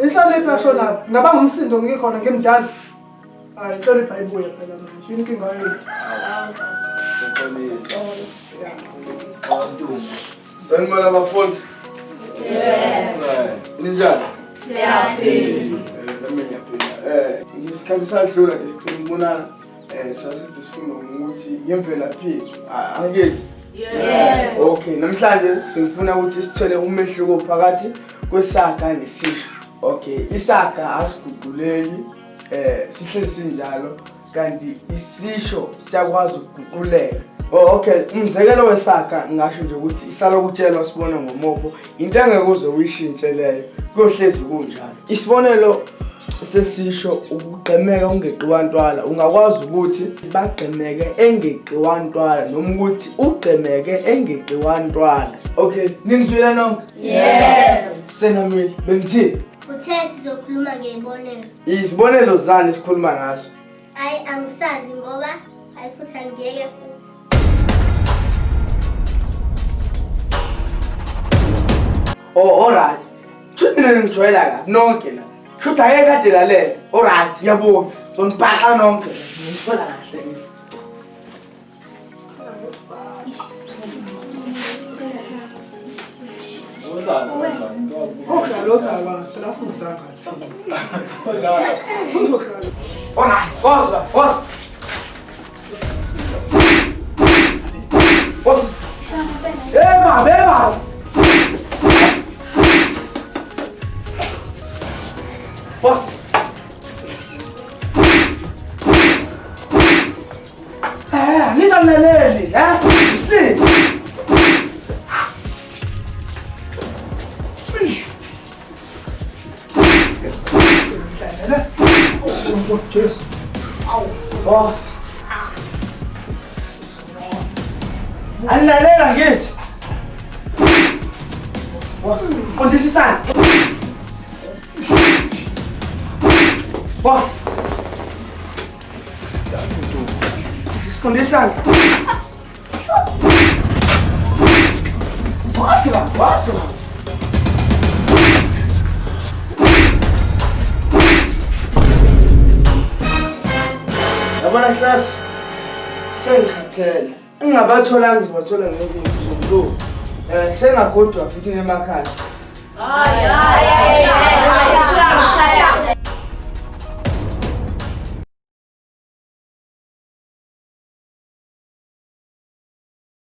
Inhlonipho yasho lapho ngaba ngumsindo ngikhona ngimdala. Hayi inhlonipho ayibuye phela manje. Yini inkinga yini? Sanibona abafundi? Yes. Ninjani? Siyaphila. Ngesikhathi sadlula nje sibonana sasithi sifuna ukuthi ngemvelaphi yethu. Angithi? Yes. Okay, namhlanje sifuna ukuthi sithole umehluko phakathi kwesaga nesisho. Okay, isaga asiguquleki sihlezi sinjalo kanti isisho siyakwazi ukuguquleka. Oh okay, umzekelo wesaga ngisho nje ukuthi isalo kutshelwa sibona ngomopho into engeke uze uyishintshe leyo kuyohlezi kunjalo. Isibonelo sesisho ukugqemeka ungeqiwantwala ungakwazi ukuthi bagqemeke engeqiwantwala noma ukuthi ugqemeke engeqiwantwala. Okay, ningizwile nonke? Yes. Senamile bengithini? Uthe sizokhuluma ngebonelo. Izibonelo zani esikhuluma ngazo? Hayi angisazi ngoba ayifuthi angiyeke futhi. Oh alright. Futhi mina ngijwayela kabi nonke la. Futhi ake kade lalela. Alright, ngiyabonga. Zonibhaxa nonke. Ngithola kahle. Okay, lo tsaba siphela singusanga thina. Uzokhala. Alright, boss. Boss. Beba. Boss. Ngitaneleli, Please. Cheers. Boss. Anilalela ngithi. Boss, qondisisana. Boss. Qondisisana. Boss. Yabona class. Sengikhathele. Ngingabathola ngizobathola ngezinto zomlo. Sengagodwa futhi emakhaya. Hayi.